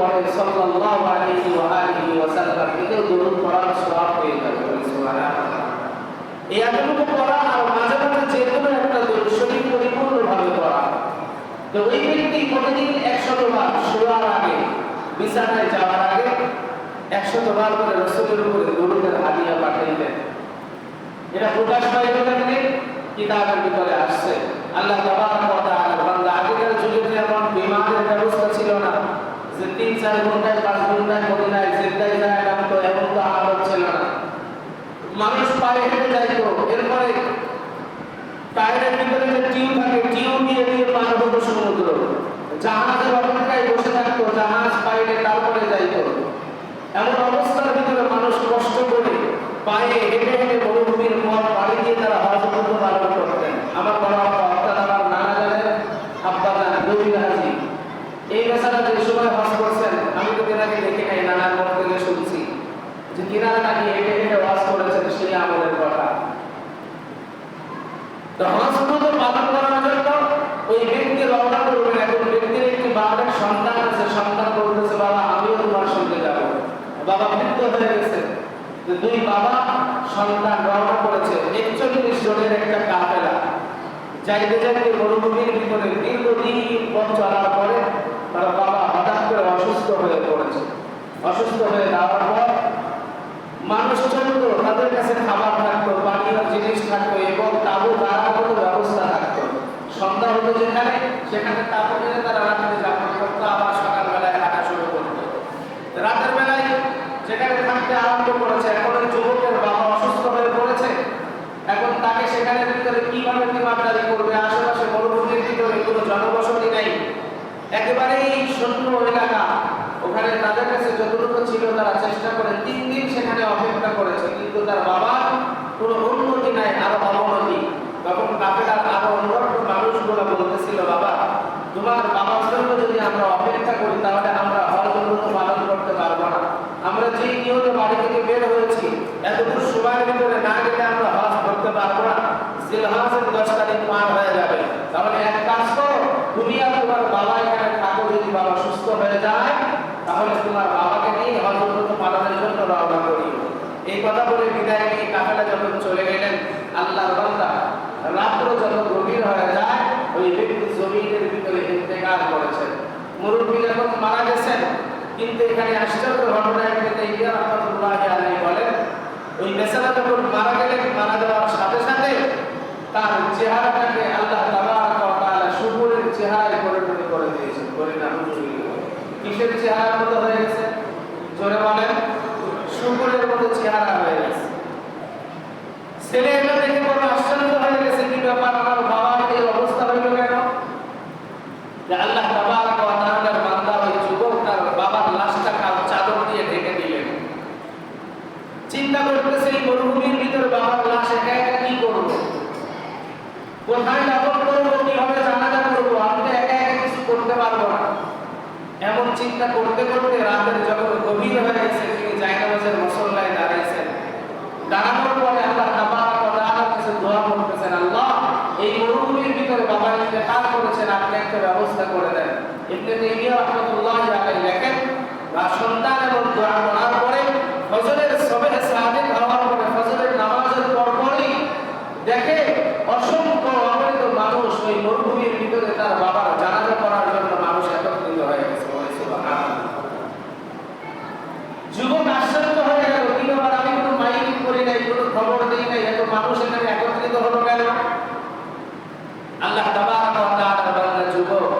পড়ে সাল্লাল্লাহু আলাইহি ওয়া আলিহি ওয়াসাল্লাম, এতেও দরুদ পড়ার সওয়াব পেয়ে যাবে। সুবহানাল্লাহ। এই এতটুকু পড়া আর মাঝে মাঝে যে কোনো একটা দরুদ শরীফ পরিপূর্ণভাবে পড়া। তো ওই ব্যক্তি প্রতিদিন 100 বার শোয়ার আগে, বিছানায় যাওয়ার আগে 100 বার করে রাসূলের উপরে দরুদের হাদিয়া পাঠাইতেন। এটা প্রকাশ পাইল কেমনে? কিতাবের ভিতরে আসছে। আল্লাহ তাবারক ওয়া তাআলা বান্দা, আগেকার যুগে যেমন বিমানের ব্যবস্থা ছিল না, যে 3-4 ঘন্টায় 5 ঘন্টায় মদিনায় জিদ্দায় যায় নামতো, এমন তো আদত ছিল না। মানুষ পায়ে হেঁটে যাইতো, এরপরে টায়ারের ভিতরে যে টিউ থাকে, টিউ দিয়ে দিয়ে পার হতো সমুদ্র। জাহাজের অপেক্ষায় বসে থাকতো, জাহাজ পাইলে তারপরে যাইতো। এমন অবস্থার ভিতরে মানুষ কষ্ট করে পায়ে হেঁটে হেঁটে মরুভূমির পথ পাড়ি দিয়ে তারা হজ পালন করতেন। আমার বড় অর্থাৎ আমার নানা জানের আব্বা নবীর হাজি এই বেচারা যে সময় হজ করছেন, আমি তো তেনাকে দেখে নাই, নানার মুখ থেকে শুনছি যে কিনারা নাকি হেঁটে হেঁটে হজ করেছেন, সেই আমলের কথা। তো হজ পালন করার জন্য ওই ব্যক্তি রওনা করবেন। এখন ব্যক্তির একটি বাবার সন্তান আছে, সন্তান বলতেছে, বাবা আমিও তোমার সঙ্গে যাবো। বাবা মৃত্যু হয়ে গেছে। দুই বাবা সন্তান রওনা করেছে 41 জনের একটা কাফেলা। যাইতে যাইতে মরুভূমির ভিতরে দীর্ঘদিন পথ চলার পরে তার বাবা হঠাৎ করে অসুস্থ হয়ে পড়েছে। অসুস্থ হয়ে যাওয়ার পর মানুষ চলতো, তাদের কাছে খাবার থাকতো, পানীয় জিনিস থাকতো এবং তাবু দাঁড়ার কোনো ব্যবস্থা থাকতো। সন্ধ্যা হতো যেখানে, সেখানে তাবু মেরে তারা রাত্রে যাপন করতো, আবার সকালবেলায় হাঁটা শুরু করতো। রাতের বেলায় যেখানে থাকতে আরম্ভ করেছে, এখন ওই যুবকের বাবা অসুস্থ হয়ে পড়েছে। এখন তাকে সেখানে ভিতরে কিভাবে তিমারদারি করবে? আশেপাশে মরুভূমির ভিতরে কোনো জনবসতি নেই, একেবারেই শূন্য এলাকা। ওখানে তাদের কাছে যতটুকু ছিল তারা চেষ্টা করে 3 দিন সেখানে অপেক্ষা করেছে, কিন্তু তার বাবার কোনো উন্নতি নাই, আরো অবনতি। তখন কাফেলার আরো অন্যান্য মানুষগুলো বলতেছিল, বাবা তোমার বাবার জন্য যদি আমরা অপেক্ষা করি তাহলে আমরা হজ পালন করতে পারবো না। আমরা যে নিয়মে বাড়ি থেকে বের হয়েছি, এতটুকু সময়ের ভিতরে না গেলে আমরা হজ করতে পারবো না। জিলহজের 10 তারিখ পার হয়ে যাবে। তাহলে এক কাজ করো, তুমি আর তোমার বাবা এখানে থাকো। যদি বাবা সুস্থ হয়ে যায় তাহলে তোমার বাবাকে নিয়ে হজ পালনের জন্য রওনা করিও। এই কথা বলে বিদায় নিয়ে কাফেলা যখন চলে গেলেন, আল্লাহর বান্দা রাত্র যখন গভীর হয়ে যায়, ওই ব্যক্তি জমিনের ভিতরে ইন্তেকাল করেছেন। মুরব্বী যখন মারা গেছেন, কিন্তু এখানে আশ্চর্য ঘটনা একটা ইয়া রাহমাতুল্লাহি আলাইহি বলেন, ওই বেচারা যখন মারা গেলেন, মারা যাওয়ার সাথে সাথে তার চেহারাটাকে আল্লাহ তাবারক ওয়া তাআলা শুকরের চেহারায় পরিণত করে দিয়েছেন। বলেন আলহামদুলিল্লাহ। কিসের চেহারার মতো হয়ে গেছে? জোরে বলেন, শুকরের মতো চেহারা হয়ে গেছে। ছেলে এটা দেখে বড় আশ্চর্য হয়ে গেছে, কি ব্যাপার, আমার বাবার এই অবস্থা হইল কেন? যে আল্লাহ তাবারক ওয়া তাআলার বান্দা ওই যুবক তার বাবার লাশটা চাদর দিয়ে ঢেকে দিলেন। চিন্তা করতেছে, এই মরুভূমির ভিতরে বাবার লাশ একা একা কি করব, কোথায় দাফন করবো, কিভাবে জানাজা করবো, আমি তো একা একা কিছু করতে পারবো না। এমন চিন্তা করতে করতে রাতের যখন গভীর হয়ে গেছে, তিনি জায়নামাজের মুসল্লায় দাঁড়িয়েছেন। দাঁড়ানোর পরে আল্লাহ তাবারক ওয়া তাআলার কাছে দোয়া করতেছেন, আল্লাহ এই মরুভূমির ভিতরে বাবা ইন্তেকাল করেছেন, আপনি একটা ব্যবস্থা করে দেন। ইবনে তাইমিয়া রাহমাতুল্লাহি আলাইহি লেখেন, সন্তান এবং দোয়া করার পরে ফজরের সুবহে সাদিক হওয়ার পরে ফজরের নামাজের পরপরই দেখে অসংখ্য অগণিত মানুষ ওই মরুভূমির ভিতরে তার বাবার জানাজা করার জন্য মানুষ একত্রিত হয়ে গেছে। সুবহানাল্লাহ। যুবক আশ্চর্য হয়ে গেল, কি ব্যাপার, আমি কোনো মাইকিং করি নাই, কোনো খবর দেই নাই, এত মানুষ এখানে একত্রিত হলো কেন? আল্লাহ তাবারক ওয়া তাআলার বান্দা যুবক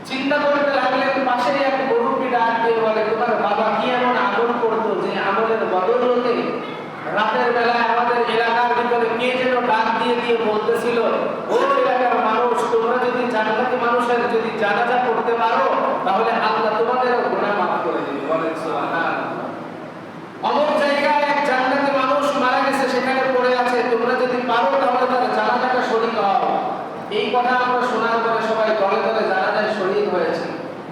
চিন্তা করতে লাগলেন। পাশে এক মুরব্বি ডাক দিয়ে বলে, তোমার বাবা কি এমন আমল করতো যে আমলের বদৌলতে রাতের বেলায় আমাদের এলাকার ভিতরে কে যেন ডাক দিয়ে দিয়ে বলতেছিল, ও এলাকার মানুষ, তোমরা যদি জান্নাতি মানুষের যদি জানাজা করতে পারো তাহলে আল্লাহ তোমাদেরও গুনাহ মাফ করে দিবে। বলেন সুবহানাল্লাহ। অমুক জায়গায় এক জান্নাতি মানুষ মারা গেছে, সেখানে পড়ে আছে, তোমরা যদি পারো তাহলে তার জানাজাটা শরীক হও। এই কথা আমরা শোনার পরে সবাই দলে দলে জানাজায় শরীক হয়েছে।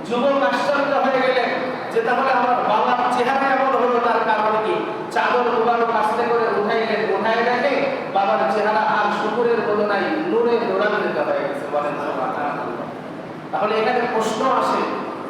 যুবক আশ্চর্য হয়ে গেলেন যে তাহলে আমার বাবার চেহারা এমন হলো, তার কারণ কি? চাদর মুবারক আস্তে করে উঠাইলেন, উঠায় দেখে বাবার চেহারা আর শুকুরের মতো নাই, নূরে নূরান্বিত হয়ে গেছে। বলেন সুবহানাল্লাহ। তাহলে এখানে প্রশ্ন আসে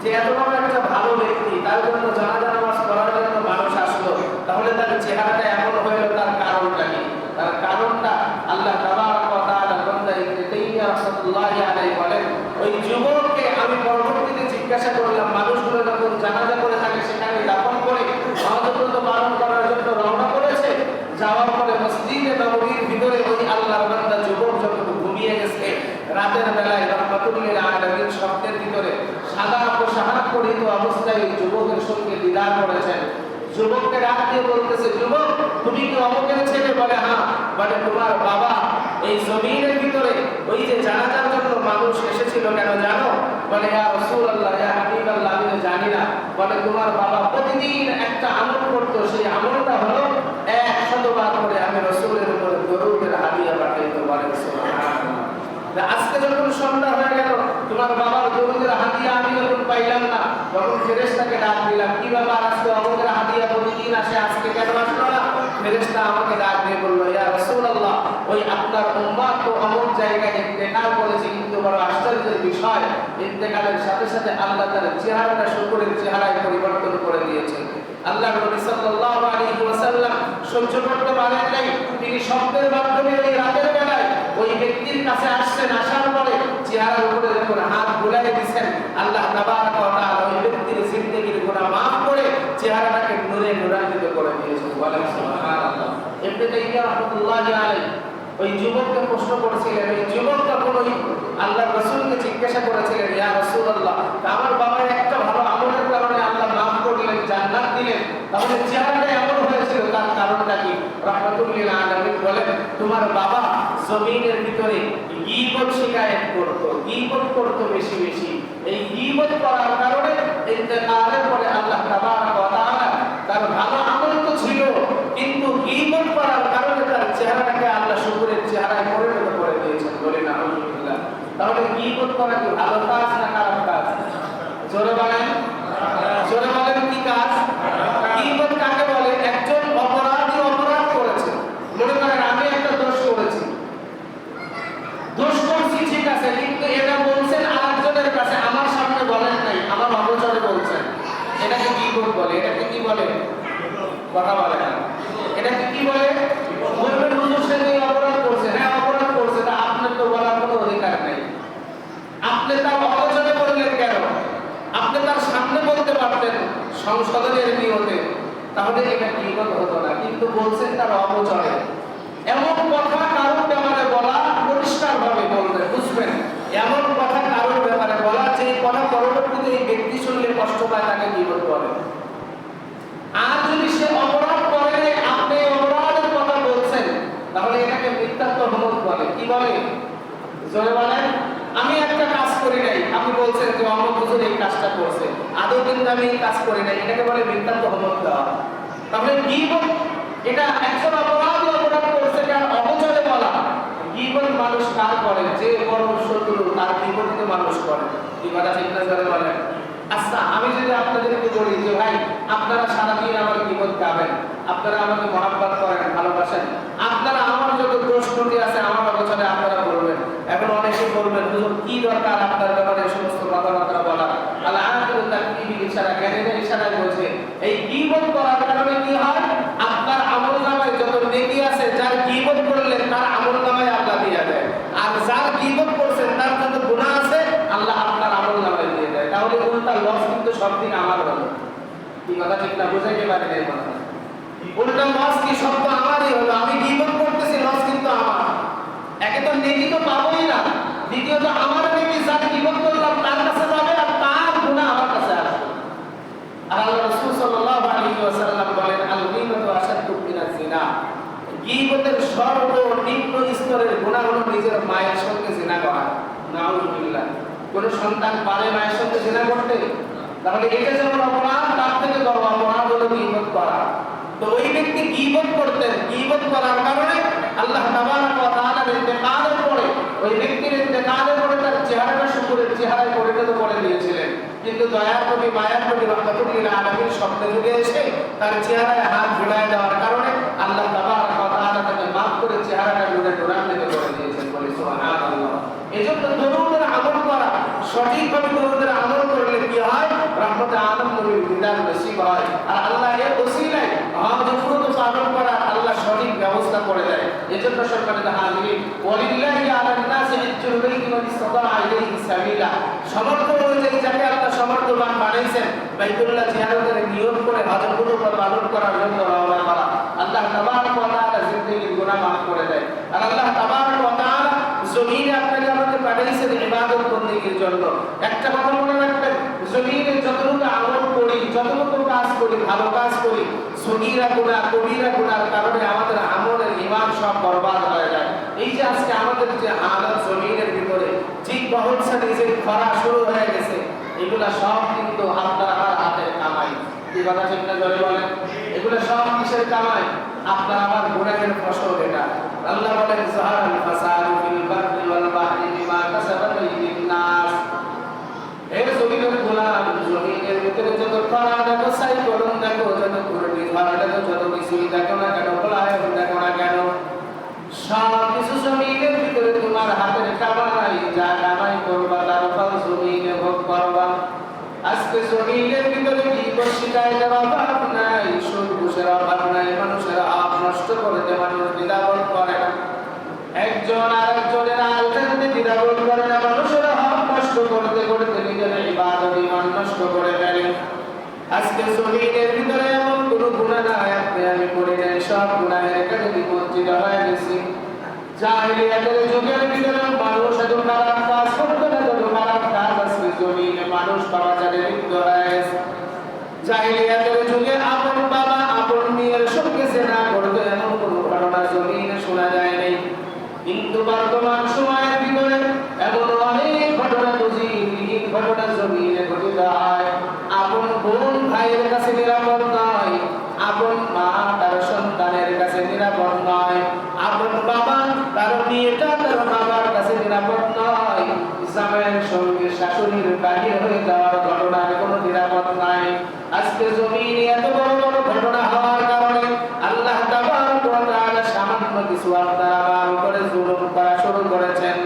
যে এত বড় একটা ভালো ব্যক্তি, তার জন্য জানাজা নামাজ পড়ার জন্য মানুষ আসলো, তাহলে তার চেহারাটা এমন হইল, তার কারণটা কি? তার কারণটা আল্লাহ তাবারক ওয়া তাআলা বান্দা ইবনে তাইমিয়া রাহমাতুল্লাহি আলাইহি বলেন, ওই যুবককে আমি পরবর্তীতে জিজ্ঞাসা করলাম, মানুষগুলো যখন জানাজা করে থাকে সেখানে দাফন করে সমাজব্রত পালন করার জন্য রওনা করেছে, যাওয়ার পরে মসজিদে নববীর ভিতরে ওই আল্লাহর বান্দা যুবক যখন ঘুমিয়ে গেছে, রাতের বেলায় রাহমাতুল লিল আলামিন শব্দের ভিতরে সাদা পোশাক পরিহিত অবস্থায় ওই যুবকের সঙ্গে দিদার করেছেন। যুবককে ডাক দিয়ে বলতেছে, যুবক তুমি কি অমুকের ছেলে? বলে হ্যাঁ। বলে তোমার বাবা এই জমিনের ভিতরে ওই যে জানাজার জন্য মানুষ এসেছিল কেন জানো? বলে ইয়া রাসূলুল্লাহ, ইয়া হাবিবাল্লাহ, আমি জানি না। বলে তোমার বাবা প্রতিদিন একটা আমল করত, সেই আমলটা হলো 100 বার করে আমি রাসূলের উপরে দরুদের হাদিয়া পাঠাইতো। বলে সুবহানাল্লাহ। আজকে যখন সন্ধ্যা হয়ে গেল, তোমার বাবার দরুদের হাদিয়া আমি যখন পাইলাম না, তখন ফেরেশতাকে ডাক দিলাম, কি ব্যাপার আজকে আমাদের হাদিয়া প্রতিদিন আসে, আজকে কেন আসলো না? ফেরেশতা আমাকে ডাক দিয়ে বলল, ইয়া রাসূলুল্লাহ, ওই আপনার উম্মত তো অমুক জায়গায় ইন্তেকাল করেছে, কিন্তু বড় আশ্চর্যের বিষয়, ইন্তেকালের সাথে সাথে আল্লাহ তার চেহারাটা শুকরের চেহারায় পরিবর্তন করে দিয়েছেন। আল্লাহ নবী সাল্লাল্লাহু আলাইহি ওয়াসাল্লাম সহ্য করতে পারেন নাই, তিনি শব্দের মাধ্যমে ওই রাতের বেলায় ওই ব্যক্তির কাছে আসছেন, আসার পরে চেহারার উপরে যখন হাত বুলাই দিয়েছেন, আল্লাহ তাবারক ওয়া তাআলা ওই ব্যক্তির জিন্দেগির গুনাহ maaf করে চেহারাটাকে নূরে নূরান্বিত করে দিয়েছেন। বলেন সুবহানাল্লাহ। ইবনে তাইমিয়া রাহমাতুল্লাহি আলাইহি ওই যুবককে প্রশ্ন করেছিলেন, ওই যুবক তখন ওই আল্লাহর রাসূলকে জিজ্ঞাসা করেছিলেন, ইয়া রাসূলুল্লাহ, আমার বাবার একটা ভালো আমলের কারণে আল্লাহ maaf করলেন, জান্নাত দিলেন, তাহলে চেহারাটা এমন হয়েছিল, তার কারণটা কি? রাহমাতুল লিল আলামিন বলেন, তোমার বাবা জমিনের ভিতরে গীবত শিকায়েত করত, গীবত করত বেশি বেশি। এই গীবত করার কারণে ইন্তেকালের পরে আল্লাহ তাবারক ওয়া তাআলা তার ভালো আমল তো ছিল, কিন্তু গীবত করার কারণে তার চেহারাটাকে আল্লাহ শুকরের চেহারায় পরিণত করে দিয়েছেন। বলে না আলহামদুলিল্লাহ। তাহলে গীবত করা কি ভালো কাজ না খারাপ কাজ? জোরে বলেন, জোরে বলেন, কি কাজ? গীবত কাকে বলে? একজন অপরাধী অপরাধ করেছে, মনে করেন আমি একটা দোষ করেছি, দোষ করছি ঠিক আছে, কিন্তু এটা বলছেন আরেকজনের কাছে, আমার সামনে বলেন নাই, আমার অগোচরে বলছেন, এটাকে গীবত বলে। এটাকে কি বলে? কথা বলে না। এটাকে কি বলে? বলবেন হুজুর সে যে অপরাধ করছে, হ্যাঁ অপরাধ করছে, তা আপনার তো বলার কোনো অধিকার নেই। আপনি তার অগোচরে বললেন কেন? আপনি তার সামনে বলতে পারতেন সংশোধনের নিয়তে, তাহলে এটা গীবত হতো না, কিন্তু বলছেন তার অগোচরে। এমন কথা কারোর ব্যাপারে বলা, পরিষ্কার ভাবে বলবেন, বুঝবেন, এমন কথা কারোর ব্যাপারে বলা যে কথা পরবর্তীতে এই ব্যক্তি শুনলে কষ্ট পায়, তাকে গীবত বলে। আর যদি সে অপরাধ করে আপনি অপরাধের কথা বলছেন, তাহলে এটাকে মিথ্যা তহমত বলে। কি বলে? জোরে বলেন। আমি একটা কাজ করি নাই, আপনি বলছেন যে অমুক হুজুর এই কাজটা করছে, আদৌ কিন্তু আমি এই কাজ করি নাই, এটাকে বলে মিথ্যা তহমত দেওয়া। তাহলে গীবত এটা একজন অপরাধী অপরাধ করছে তার অগোচরে বলা। গীবত মানুষ কার করে? যে বড় শত্রু তার বিপরীতে মানুষ করে। কি কথা ঠিক না? জোরে বলেন। আচ্ছা, আমি যদি আপনাদেরকে বলি যে ভাই আপনারা সারাদিন আমার গীবত গাবেন, আপনারা আমাকে মহাব্বত করেন, ভালোবাসেন, আপনারা আমার যত দোষ ত্রুটি আছে আমার অগোচরে আপনারা বলবেন। এখন অনেকে বলবেন হুজুর কি দরকার আপনার ব্যাপারে এই সমস্ত কথাবার্তা বলা? তাহলে আখিরু তাকফির ইশারা, জ্ঞানের ইশারায় বলছে এই গীবত করার কারণে কি হয়? আপনার আমলনামায় যত নেকি আছে, যার গীবত করলেন তার আমলনামায় আল্লাহ দিয়ে দেয়, আর যার গীবত করছেন তার যত গুনাহ আছে আল্লাহ আপনার আমলনামায় দিয়ে দেয়। তাহলে উল্টা লস কিন্তু সবদিন আমার হলো। কি কথা ঠিক না? বুঝাইতে পারি না এই কথা। উল্টা লস কি? সব তো আমারই হলো। আমি গীবত করতেছি, লস কিন্তু আমার। একে তো নেকি তো পাবোই না, দ্বিতীয়ত আমার নেকি যার গীবত করলাম তার কাছে যাবে, আর তার গুনাহ আমার কাছে আসবে। আর আল্লাহ রাসূল সাল্লাল্লাহু আলাইহি ওয়াসাল্লাম বলেন, আল গীবতু আশাদ্দু মিনাজ জিনা। গীবতের সর্বনিম্ন স্তরের গুনাহ হলো নিজের মায়ের সঙ্গে জিনা করা। নাউযুবিল্লাহ। কোন সন্তান পারে মায়ের সঙ্গে জিনা করতে? তাহলে এটা যেমন অপরাধ, তার থেকে বড় অপরাধ হলো গীবত করা। তো ওই ব্যক্তি গীবত করতেন, গীবত করার কারণে আল্লাহ তাবারক ওয়া তাআলার ইন্তেকালের পরে, ওই ব্যক্তির ইন্তেকালের পরে তার চেহারাটা শুকরের চেহারায় পরিণত করে দিয়েছিলেন। কিন্তু দয়ার নবী, মায়ার নবী রাহমাতুল লিল আলামিন স্বপ্নে যুগে এসে তার চেহারায় হাত ঝুলায় দেওয়ার কারণে আল্লাহ তাবারক ওয়া তাআলা তাকে মাফ করে চেহারাটা নূরে নূরান্বিত করে দিয়েছেন। বলি সুবহানাল্লাহ। এজন্য দরুদের আমল করা, সঠিকভাবে দরুদের আমল করলে কি হয়? রহমতে আলম নবীর দিদার নসিব হয়। আর আল্লাহ এর ওসিলায় হজ ফরজ পালন করা আল্লাহ সঠিক ব্যবস্থা করে দেয়। এজন্য সম্মানিত হাজিরিন, ওয়ালিল্লাহি আলান নাসি হিজ্জুল বাইতি মান ইসতাতা ইলাইহি সাবিলা, সমর্থ অনুযায়ী যাকে আল্লাহ সমর্থবান বানাইছেন বাইতুল্লাহ জিয়ারতের নিয়ত করে হজ ফরজ পালন করার জন্য রওনা করা, আল্লাহ তাবারক ওয়া তাআলা জিন্দেগির গুনাহ মাফ করে দেয়। আর আল্লাহ তাবারক ওয়া তাআলা জমিনে আপনাকে আমাকে পাঠাইছেন ইবাদত বন্দেগীর জন্য। একটা কথা মনে রাখবেন, জমিনে যতটুকু আমল করি, যতটুকু কাজ করি, ভালো কাজ করি, সগীরা গুনাহ কবিরা গুনাহর কারণে আমাদের আমলের ঈমান সব বরবাদ হয়ে যায়। এই যে আজকে আমাদের যে হালত জমিনের ভিতরে ঠিক বহুত সাথে যে খরা শুরু হয়ে গেছে, এগুলা সব কিন্তু আপনার আমার হাতের কামাই। কি কথা ঠিক না জোরে বলেন? এগুলা সব কিসের কামাই? আপনার আমার গুনাহের ফসল এটা। আল্লাহ বলেন যাহারাল ফাসাদু ফিল বাররি ওয়াল বাহরি বিমা কাসাবাত আইদিন নাস। এই জমিনের গোলাম, জমিনের ভিতরে যত খরা দেখো, সাইক্লোন দেখো, যত ঘূর্ণিঝড় দেখো, যত কিছুই দেখো না কেন, পলায়ন দেখো না কেন, সব কিছু জমিনের ভিতরে তোমার হাতের কামাই। যা কামাই করবা তার ফল জমিনে ভোগ করবা। আজকে জমিনের ভিতরে কি শিকায়তের অভাব নাই, সুদ ঘুষের অভাব নাই, মানুষের হক নষ্ট করতে মানুষ দ্বিধাবোধ করে না। একজন আরেকজনের আলখাতে দ্বিধাবোধ করে না, মানুষের হক নষ্ট করতে করতে নিজের ইবাদত ঈমান নষ্ট করে ফেলে। আজকে জমিনের ভিতরে এমন কোনো গুনাহ নাই আপনি আমি করি নাই, সব গুনাহের কাছে নিমজ্জিত হয়ে গেছি। জাহিলিয়াতের যুগের ভিতরে মানুষ এত খারাপ কাজ করতো না, যত খারাপ কাজ আজকে জমিনে মানুষ পাপাচারে লিপ্ত হয়ে গেছে। জাহিলিয়াতের যুগে আপন বাবা আপন মেয়ের সঙ্গে জেনা করতো, এমন কোনো ঘটনা জমিনে শোনা যায় নাই। কিন্তু বর্তমান সময়ের ভিতরে এমন অনেক ঘটনা বুঝিহীন ঘটনা জমিনে ঘটিত হয়। আপন বোন ভাইয়ের কাছে নিরাপদ নয়, আপন মা তার সন্তানের কাছে নিরাপদ নয়, আপন বাবা তার মেয়েটা তার বাবার কাছে নিরাপদ নয়, জামাইয়ের সঙ্গে শাশুড়ির বাহির হয়ে যাওয়ার ঘটনার কোনো নিরাপদ নাই। আজকে জমিনে এত বড় বড় ঘটনা হওয়ার কারণে আল্লাহ তাবারক ওয়া তাআলা সামান্য কিছু আপনার আমার উপরে জুলুম করা শুরু করেছেন।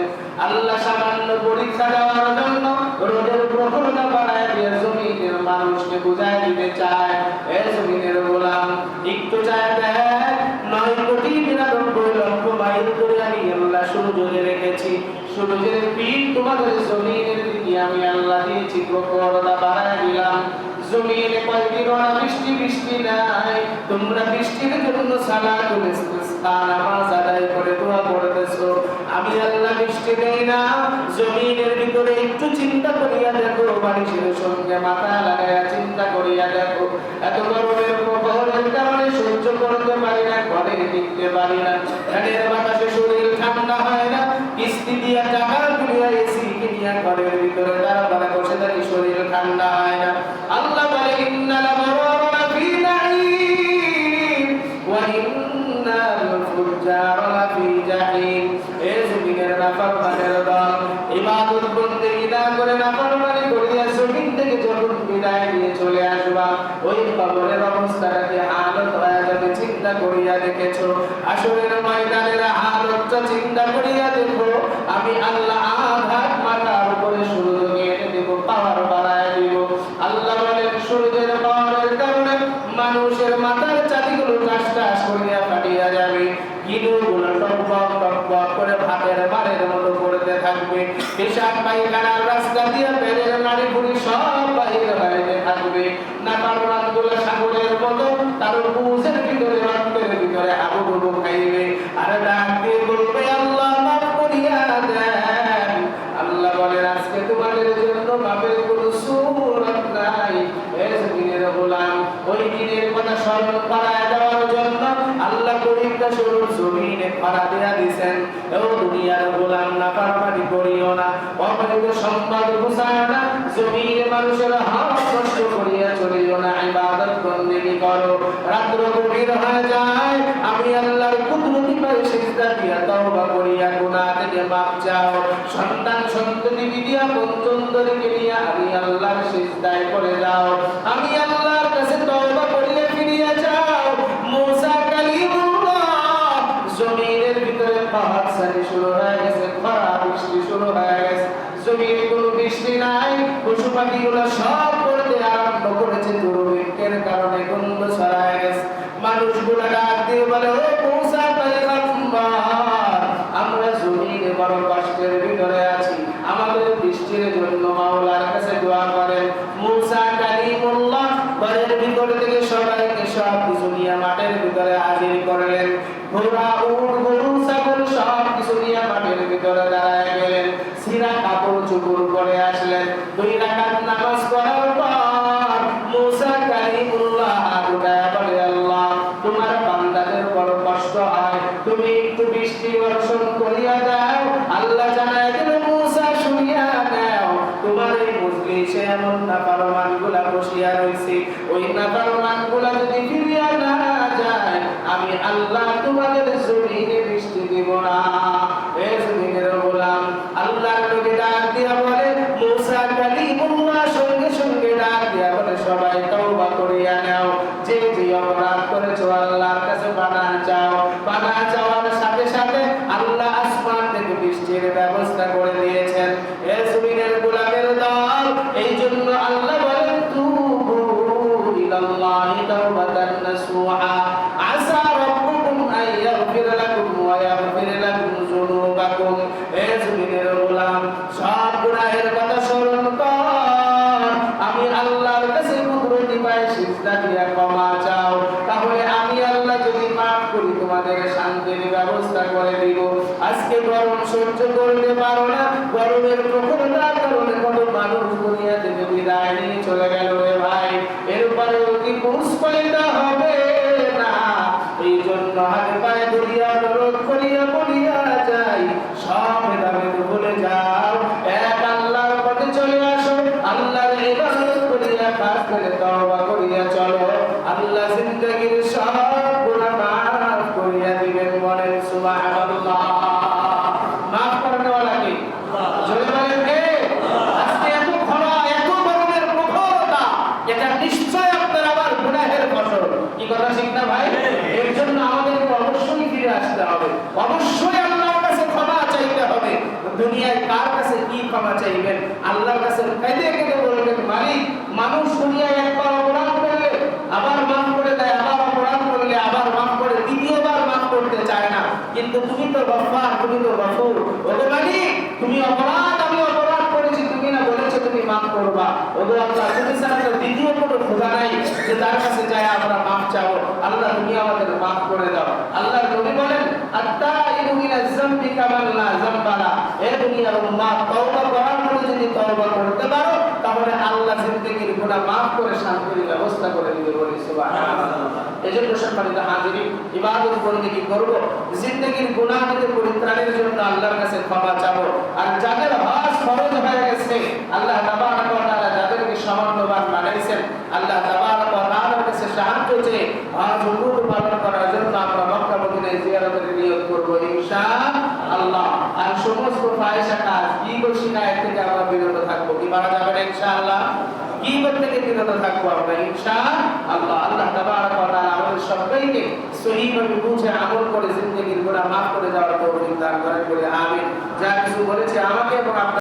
আল্লাহ সামান্য পরীক্ষা দেওয়ার জন্য রোদের প্রখরতা বাড়ায় দিয়ে জমিনের মানুষকে বুঝায় দিতে চায়, এ জমিনের গোলাম একটু চায় দেখ, 9,99,00,000 মাইল করে আমি আল্লাহ সূর্যকে রেখেছি, সূর্যের পিঠ তোমাদের জমিনের দিকে আমি আল্লাহ দিয়েছি, প্রখরতা বাড়ায় দিলাম। জমিনে কয়েকদিন বৃষ্টি নাই, তোমরা বৃষ্টির জন্য সালাতুল ইস্তিসকা নামাজ আদায় করে দোয়া করতেছো, আমি আল্লাহ বৃষ্টি দেই না। জমিনের ভিতরে একটু চিন্তা করিয়া দেখো, মানুষের সঙ্গে মাথা লাগাইয়া চিন্তা করিয়া দেখো, এত গরমের প্রখরের কারণে সহ্য করতে পারি না, ঘরে টিকতে পারি না, ফ্যানের বাতাসে শরীর ঠান্ডা হয় না, কিস্তি দিয়া টাকা তুলিয়া এসি কিনিয়া ঘরের ভিতরে তারা বসে থাকি, শরীর ঠান্ডা হয় না। আল্লাহ বলে ইন্নাল আবরারা ফি নাঈম ওয়া ইন্নাল ফুজ্জারা লাফি জাহিম। এই জমিনের নাফরমানের দল ইবাদত বন্দেগী না করে নাফরমানি করিয়া জমিন থেকে যখন বিদায় নিয়ে চলে আসবা, ওই কবরের অবস্থাটা কি হালত হয়ে যাবে চিন্তা করিয়া দেখেছো? আসরের ময়দানের হালতটা চিন্তা করিয়া দেখো। আমি আল্লাহ আঘাত মাথার উপরে সূর্য নিয়ে দেব, পাওয়ার বাড়ায় দিব। আল্লাহ বলেন সূর্যের পাওয়ারের কারণে মানুষের মাথার চাঁদিগুলো টাস টাস করিয়া ফাটিয়া যাবে, গিলুগুলো টকবক টকবক করে ভাতের মারের মতো পড়তে থাকবে, পেশাব পায়খানার রাস্তা দিয়ে পেটের নাড়ি ভুঁড়ি সব বাহির হয়ে থাকবে, নাপারমানগুলো সাগরের মতো তার বুঝের ভিতরে রক্তের ভিতরে হাবুডুবু খাইবে, আর ডাক দিয়ে বলবে আল্লাহ মাফ করিয়া দেন। আল্লাহ বলেন আজকে তোমাদের জন্য মাপের কোনো সুরত নাই। এ জমিনের গোলাম, ওই দিনের কথা স্মরণ করায় দেওয়ার জন্য আল্লাহ পরীক্ষা স্বরূপ জমিনে খরা দিয়া দিয়েছেন। ও দুনিয়ার গোলাম, নাফরমানি করিও না, অবৈধ সম্পদ ঘুষায় না, জমিনে মানুষের হক নষ্ট করিয়া চলিও না, ইবাদত বন্দেগী করো। রাত্র গভীর হয়ে যায়, আমি আল্লাহর কুদরতি পায়ে সিজদা দিয়া তওবা করিয়া গুনাহ থেকে মাপ চাও, সন্তান সন্ততি দিয়া বন্ধুদেরকে নিয়ে আমি আল্লাহর সিজদায় পড়ে যাও, আমি আল্লাহর কাছে তওবা করিয়া ফিরিয়া যাও। মুসা কালিমুল্লাহ জমিনের ভিতরে পাহাড় সারি শুরু হয়ে গেছে, খরা বৃষ্টি শুরু হয়ে গেছে, জমিনে কোনো বৃষ্টি নাই, পশু পাখিগুলো সব পড়তে কাণ্ড করেছে দুর্ভিক্ষের কারণে গন্ধ ছড়ায় গেছে। মানুষগুলা ডাক দিয়ে বলে, ও মূসা পয়গম্বর, আমরা জমিনে বড় কষ্টের ভিতরে আছি, আমাদের বৃষ্টির জন্য মাওলার কাছে দোয়া করেন। মূসা কালিমুল্লাহ ঘরের ভিতর থেকে সবাইকে সব কিছু নিয়ে মাঠের ভিতরে হাজির করলেন। ঘোড়া, উট, গরু, ছাগল সব কিছু নিয়ে মাঠের ভিতরে দাঁড়ায় গেলেন। সিরা কাপড় চোপড় করে আসলেন। 2 রাকাত নামাজ পড়ার পর মূসা কালিমুল্লাহ দুটায় বলে, আল্লাহ তোমার বান্দাদের বড় কষ্ট হয়, তুমি একটু বৃষ্টি বর্ষণ করিয়া দাও। আল্লাহ জানায় দিল, মূসা শুনিয়া নাও, তোমার এই মজলিসে এমন নাফরমানগুলা বসিয়া রইছে, ওই নাফরমানগুলা যদি ফিরিয়া না যায়, আমি আল্লাহ তোমাদের জমিনে বৃষ্টি দেব না। এ জমিনের গোলাম, আল্লাহর নবী ডাক দিয়া বলে, মূসা কালিমুল্লাহ সঙ্গে সঙ্গে ডাক দিয়া বলে, সবাই তওবা করিয়া নাও, যে যে অপরাধ করেছো আল্লাহর কাছে পানাহ চাও। পানাহ চাওয়ার সাথে সাথে আল্লাহ আসমান থেকে বৃষ্টির ব্যবস্থা করে দিয়েছেন। এ জমিনের গোলামের দল, এই জন্য আল্লাহ বলেন, তুবু ইলাল্লাহি তাওবাতান নাসুহা, আসা রাব্বুকুম আন ইয়াগফির লাকুম ওয়া ইয়াগফির লাকুম যুনুবাকুম। এ জমিনের গোলাম, সব গুনাহের কথা স্মরণ কর, আমি আল্লাহর কাছে কুদরতি পায়ে সিজদা দিয়া ক্ষমা চাও, তাহলে আমি আল্লাহ যদি মাফ করি তোমাদের শান্তির ব্যবস্থা করে দিব। আজকে গরম সহ্য করতে পারো না, গরমের প্রখরতার কারণে কত মানুষ দুনিয়া থেকে বিদায় নিয়ে চলে গেল রে ভাই, এরপরেও কি বুঝ পাইতে হবে না? এই জন্য হাতে পায়ে ধরিয়া অনুরোধ করিয়া বলিয়া যাই, সব ভেদাভেদ ভুলে যাও, এক আল্লাহর পথে চলে আসো, আল্লাহর ইবাদত করিয়া কাজ করে তওবা করিয়া চলো, আল্লাহ জিন্দেগীর সব গুনাহ মাফ করিয়া দিবেন। বলেন সুবহানাল্লাহ। মাফ করতে ওয়ালা কে? জোরে বলেন কে? আজকে এত খরা, এত গরমের প্রখরতা, এটা নিশ্চয় আপনার আবার গুনাহের ফসল। কি কথা ঠিক না ভাই? এর জন্য আমাদেরকে অবশ্যই ফিরে আসতে হবে, অবশ্যই আল্লাহর কাছে ক্ষমা চাইতে হবে। দুনিয়ায় কার কাছে কি ক্ষমা চাইবেন? আল্লাহর কাছে কাঁদে কেঁদে বলবেন, মালিক, মানুষ দুনিয়ায় একবার অপরাধ করলে আবার মাফ করে দেয়, আবার অপরাধ করলে আবার মাফ করে, দ্বিতীয়বার মাফ করতে চায় না, কিন্তু তুমি তো গফফার, তুমি তো গফুর। ওগো মালিক, তুমি অপরাধ, আমি অপরাধ করেছি, তুমি না বলেছো তুমি মাফ করবা। ওগো আল্লাহ, তুমি ছাড়া তো দ্বিতীয় কোনো খোদা নাই যে তার কাছে যায় আমরা মাফ চাও। আল্লাহ তুমি আমাদের মাফ করে দাও। আল্লাহর নবী বলেন, আত্তাইবু মিনাজ যামবি কামান লা যামবা লা। এ দুনিয়ার উম্মাহ, তওবা করার পরে যদি তওবা করতে পারো, তাহলে আল্লাহ জিন্দেগীর গুনাহ মাফ করে শান্তির ব্যবস্থা করে দিবে। বলি সুবহানাল্লাহ। এজন্য সম্মানিত হাজিরিন, ইবাদত বন্দেগী করব, জিন্দেগীর গুনাহ থেকে পরিত্রাণের জন্য আল্লাহর কাছে ক্ষমা চাবো। আর যাদের হজ ফরজ হয়ে গেছে, আল্লাহ তাবারক ওয়া তাআলা যাদেরকে সামর্থ্যবান বানাইছেন, আল্লাহ তাবারক ওয়া তাআলার কাছে সাহায্য চেয়ে হজ উমরা পালন করার জন্য আমরা মক্কা মদিনায় জিয়ারতের নিয়ত করব ইনশাআল্লাহ। আর সমস্ত ফাহিশা কাজ, গীবত শিকায়েত থেকে আমরা বিরত থাকব। কি পারা যাবে না ইনশাআল্লাহ? গীবত থেকে বিরত থাকবো আমরা ইনশাআল্লাহ। আল্লাহ তাবারক ওয়া তাআলা আমাদের সবাইকে সহিভাবে বুঝে আমল করে জিন্দেগীর গুনাহ মাফ করে দেওয়ার তৌফিক দান করেন। বলে আমিন। যা কিছু বলেছে আমাকে এবং